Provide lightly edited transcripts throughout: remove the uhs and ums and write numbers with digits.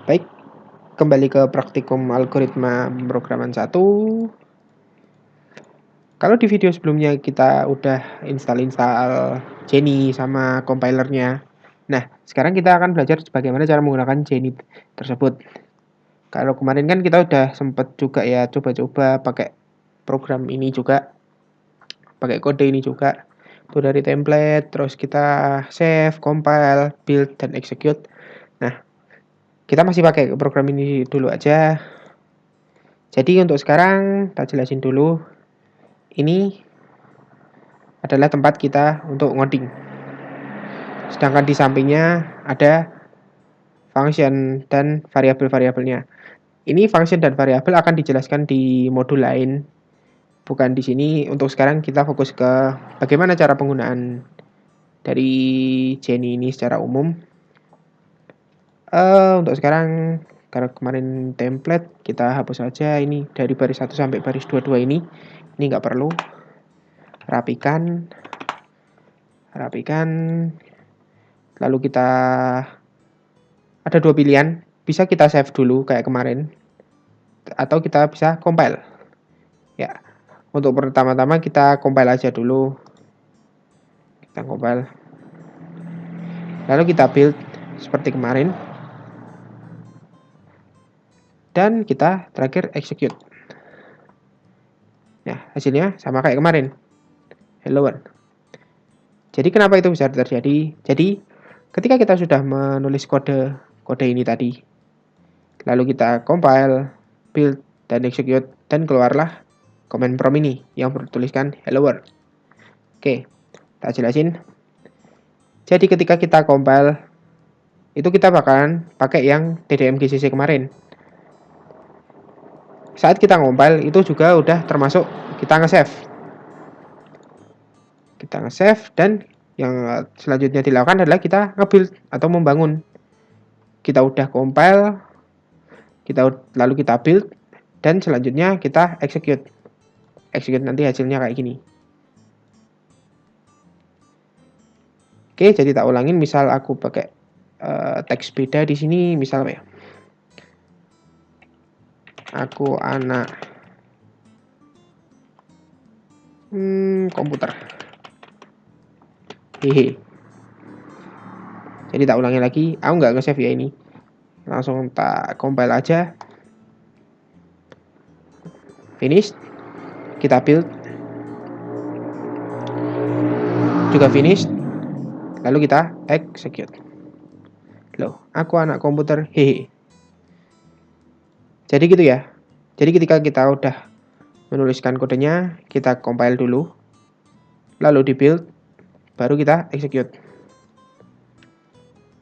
Baik, kembali ke praktikum algoritma pemrograman 1. Kalau di video sebelumnya kita udah install Jenny sama compilernya. Nah, sekarang kita akan belajar bagaimana cara menggunakan Jenny tersebut. Kalau kemarin kan kita udah sempet juga ya coba-coba pakai program ini juga, pakai kode ini juga. Itu dari template, terus kita save, compile, build, dan execute. Nah, kita masih pakai program ini dulu aja. Jadi untuk sekarang kita jelasin dulu. Ini adalah tempat kita untuk ngoding. Sedangkan di sampingnya ada function dan variabel-variabelnya. Ini function dan variabel akan dijelaskan di modul lain, bukan di sini. Untuk sekarang kita fokus ke bagaimana cara penggunaan dari Jenny ini secara umum. Untuk sekarang, karena kemarin template, kita hapus saja ini dari baris 1 sampai baris 22 ini nggak perlu. Rapikan, lalu kita ada dua pilihan, bisa kita save dulu kayak kemarin, atau kita bisa compile. Ya, untuk pertama-tama kita compile aja dulu. Kita compile, lalu kita build seperti kemarin, dan kita terakhir execute. Nah, hasilnya sama kayak kemarin, hello world. Jadi kenapa itu bisa terjadi? Jadi ketika kita sudah menulis kode ini tadi, lalu kita compile, build, dan execute, dan keluarlah command prompt ini yang bertuliskan hello world. Oke, tak jelasin. Jadi ketika kita compile, itu kita bakalan pakai yang TDM GCC kemarin. Saat kita compile itu juga udah termasuk kita nge-save. Kita nge-save, dan yang selanjutnya dilakukan adalah kita nge-build atau membangun. Kita udah compile, lalu kita build, dan selanjutnya kita execute. Execute nanti hasilnya kayak gini. Oke, jadi tak ulangin. Misal aku pakai teks beda di sini, misal apa ya? Aku anak komputer. Hehe. Jadi tak ulangi lagi. Aku nggak nge-save ya ini. Langsung tak compile aja. Finish. Kita build. Juga finish. Lalu kita execute. Loh, aku anak komputer. Hehe. Jadi gitu ya. Jadi ketika kita udah menuliskan kodenya, kita compile dulu, lalu di build, baru kita execute.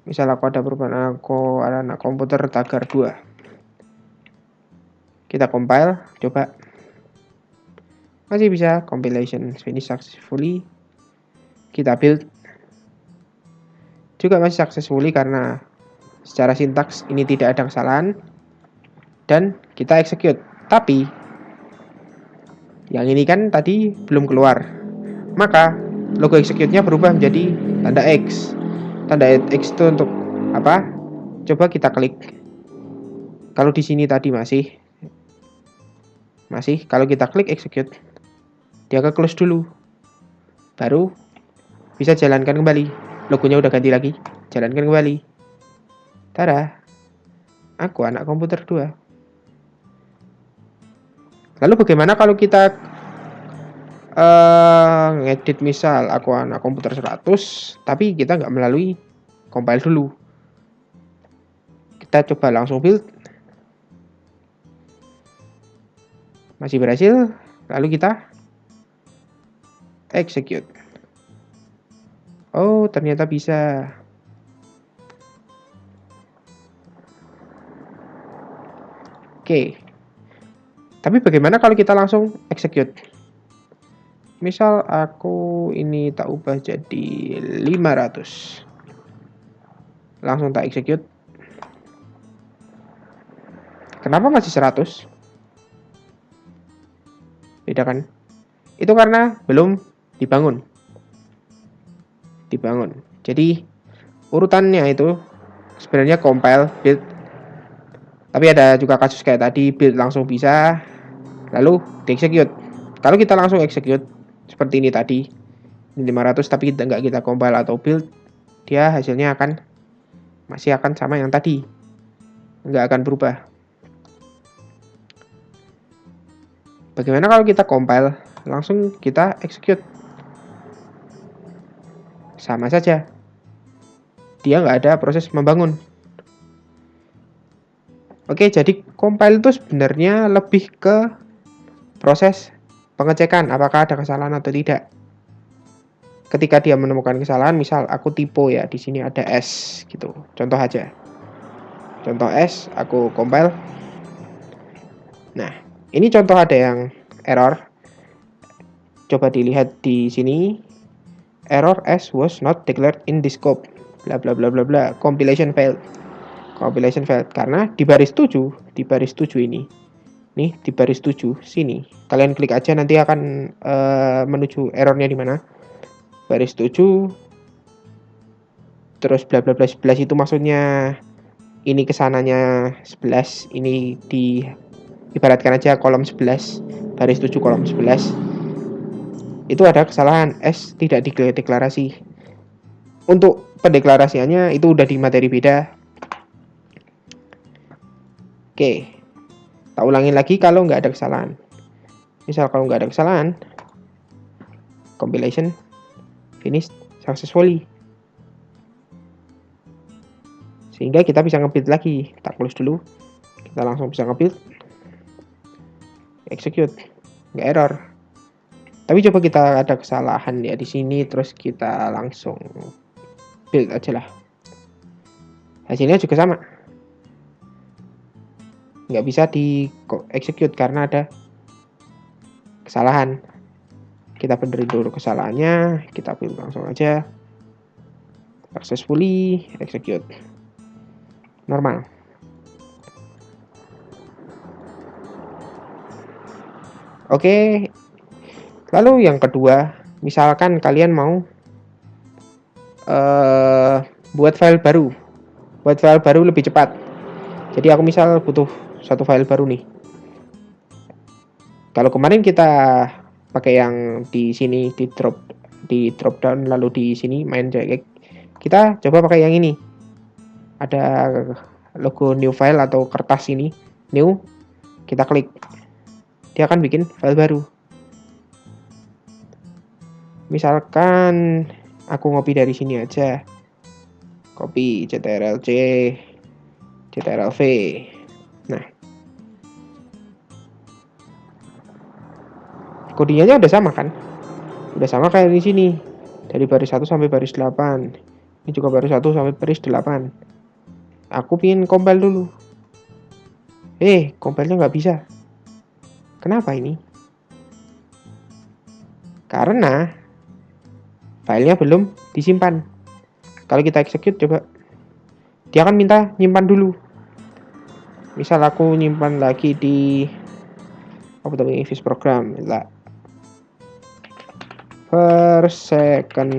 Misal aku ada perubahan, aku ada anak komputer tagar 2. Kita compile, coba. Masih bisa, compilation finish successfully. Kita build, juga masih successfully karena secara sintaks ini tidak ada kesalahan. Dan kita execute. Tapi yang ini kan tadi belum keluar, maka logo execute-nya berubah menjadi tanda X. Tanda X itu untuk apa? Coba kita klik. Kalau di sini tadi masih. Kalau kita klik execute, dia ke close dulu, baru bisa jalankan kembali. Logonya udah ganti lagi, jalankan kembali. Tada, aku anak komputer 2. Lalu bagaimana kalau kita ngedit, misal aku anak komputer 100, tapi kita nggak melalui compile dulu. Kita coba langsung build. Masih berhasil, lalu kita execute. Oh, ternyata bisa. Oke. Tapi bagaimana kalau kita langsung execute? Misal aku ini tak ubah jadi 500. Langsung tak execute. Kenapa masih 100? Beda kan? Itu karena belum dibangun. Jadi urutannya itu sebenarnya compile, build, Tapi ada juga kasus kayak tadi, build langsung bisa, lalu di-execute. Kalau kita langsung execute seperti ini tadi, ini 500 tapi nggak kita compile atau build, dia hasilnya masih akan sama yang tadi, nggak akan berubah. Bagaimana kalau kita compile, langsung kita execute? Sama saja, dia nggak ada proses membangun. Oke, jadi compile itu sebenarnya lebih ke proses pengecekan apakah ada kesalahan atau tidak. Ketika dia menemukan kesalahan, misal aku typo ya, di sini ada S gitu. Contoh aja. Contoh S, aku compile. Nah, ini contoh ada yang error. Coba dilihat di sini. Error S was not declared in the scope. Bla bla bla bla bla. Compilation failed. Compilation failed karena di baris 7 ini. Nih, di baris 7 sini. Kalian klik aja, nanti akan menuju errornya di mana. Baris 7 terus bla bla bla 11 itu maksudnya ini kesananya 11, ini ibaratkan aja kolom 11, baris 7 kolom 11. Itu ada kesalahan, S tidak dideklarasi. Untuk pendeklarasiannya itu udah di materi beda. Oke, tak ulangin lagi kalau nggak ada kesalahan. Misal kalau nggak ada kesalahan, compilation finished successfully. Sehingga kita bisa nge-build lagi. Tak close dulu. Kita langsung bisa nge-build. Execute. Nggak error. Tapi coba kita ada kesalahan ya di sini, terus kita langsung build aja lah. Hasilnya juga sama. Nggak bisa di execute karena ada kesalahan. Kita benerin dulu kesalahannya, kita build langsung aja. Successfully execute. Normal. Oke. Lalu yang kedua, misalkan kalian mau buat file baru. Buat file baru lebih cepat. Jadi aku misal butuh satu file baru nih. Kalau kemarin kita pakai yang di sini di drop down lalu di sini main JX, kita coba pakai yang ini. Ada logo new file atau kertas ini, new, kita klik. Dia akan bikin file baru. Misalkan aku ngopi dari sini aja. Copy CTRL-C, CTRL-V. Nah, kodenya udah sama kan? Udah sama kayak di sini. Dari baris 1 sampai baris 8. Ini juga baris 1 sampai baris 8. Aku pingin compile dulu. Compile-nya nggak bisa. Kenapa ini? Karena filenya belum disimpan. Kalau kita execute coba, dia akan minta nyimpan dulu. Misal aku nyimpan lagi di apa namanya, Office program, lah, per second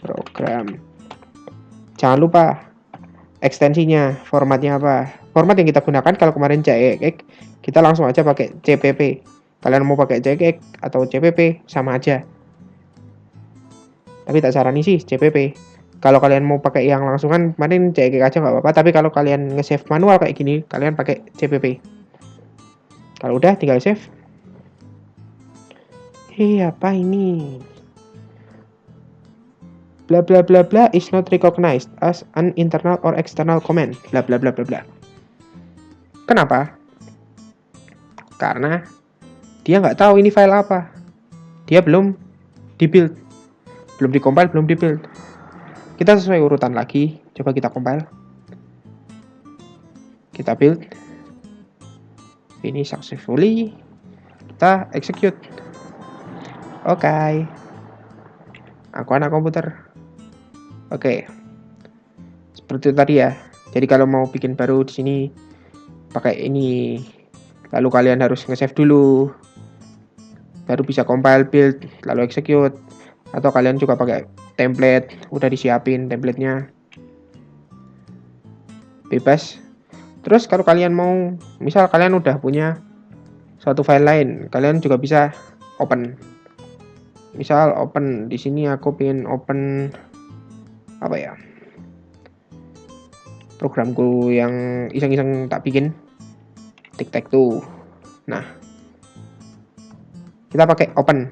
program. Jangan lupa ekstensinya, formatnya apa. Format yang kita gunakan kalau kemarin JX, kita langsung aja pakai CPP. Kalian mau pakai JX atau CPP sama aja. Tapi tak sarani sih CPP. Kalau kalian mau pakai yang langsungan, kemarin JX aja nggak apa-apa. Tapi kalau kalian nge-save manual kayak gini, kalian pakai CPP. Kalau udah tinggal save. Apa ini? Bla bla bla bla is not recognized as an internal or external command. Bla bla bla bla bla. Kenapa? Karena dia nggak tahu ini file apa. Dia belum di-build. Belum di-compile, belum di-build. Kita sesuai urutan lagi. Coba kita compile. Kita build. Finish successfully. Kita execute. Oke. Aku anak komputer. Oke. Seperti itu tadi ya. Jadi kalau mau bikin baru di sini pakai ini. Lalu kalian harus nge-save dulu. Baru bisa compile, build, lalu execute. Atau kalian juga pakai template, udah disiapin template-nya. Bebas. Terus kalau kalian mau, misal kalian udah punya suatu file lain, kalian juga bisa open. Misal open di sini aku pengen open apa ya? Programku yang iseng-iseng tak bikin, tic-tac-toe. Nah, kita pakai open.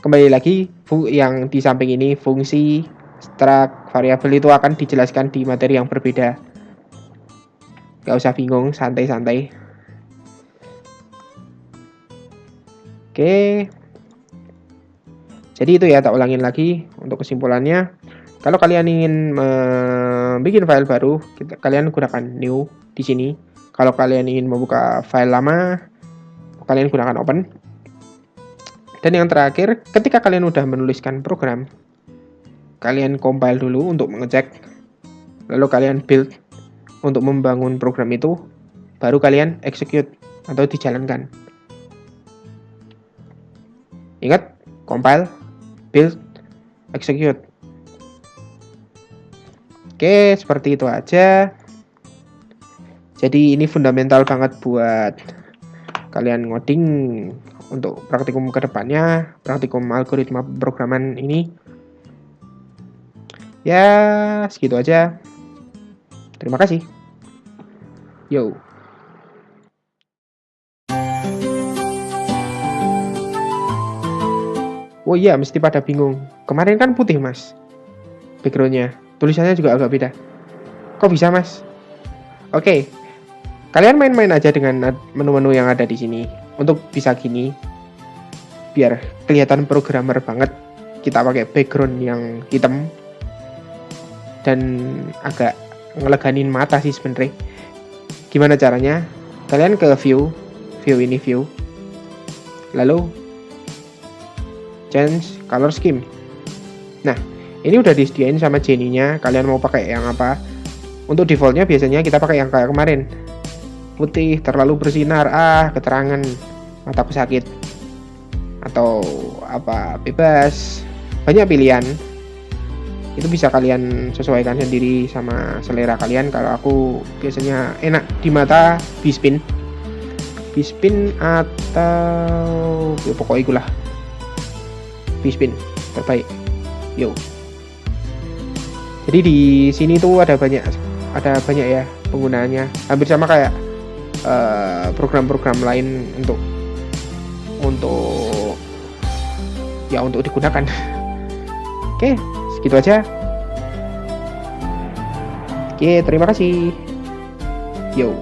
Kembali lagi, yang di samping ini fungsi, struct, variabel itu akan dijelaskan di materi yang berbeda. Gak usah bingung, santai-santai. Oke. Jadi itu ya, tak ulangin lagi untuk kesimpulannya. Kalau kalian ingin bikin file baru, kalian gunakan new di sini. Kalau kalian ingin membuka file lama, kalian gunakan open. Dan yang terakhir, ketika kalian udah menuliskan program, kalian compile dulu untuk mengecek, lalu kalian build untuk membangun program itu, baru kalian execute atau dijalankan. Ingat, compile, build, execute. Oke, seperti itu aja. Jadi ini fundamental banget buat kalian ngoding untuk praktikum kedepannya, praktikum algoritma pemrograman ini. Ya, segitu aja. Terima kasih. Yo. Oh iya, mesti pada bingung. Kemarin kan putih, Mas. Backgroundnya. Tulisannya juga agak beda. Kok bisa, Mas? Oke. Kalian main-main aja dengan menu-menu yang ada di sini. Untuk bisa gini, biar kelihatan programmer banget, kita pakai background yang hitam dan agak ngeleganin mata sih sebenarnya. Gimana caranya? Kalian ke view ini view, lalu change color scheme. Nah, ini udah disediain sama Jenny-nya. Kalian mau pakai yang apa? Untuk defaultnya biasanya kita pakai yang kayak kemarin, putih terlalu bersinar, keterangan mataku sakit, atau apa, bebas. Banyak pilihan. Itu bisa kalian sesuaikan sendiri sama selera kalian. Kalau aku biasanya enak di mata B-spin atau ya pokoknya itulah, B-spin terbaik. Yo. Jadi di sini tuh ada banyak ya penggunaannya. Hampir sama kayak program-program lain untuk digunakan. Oke, segitu aja. Oke, terima kasih. Yo.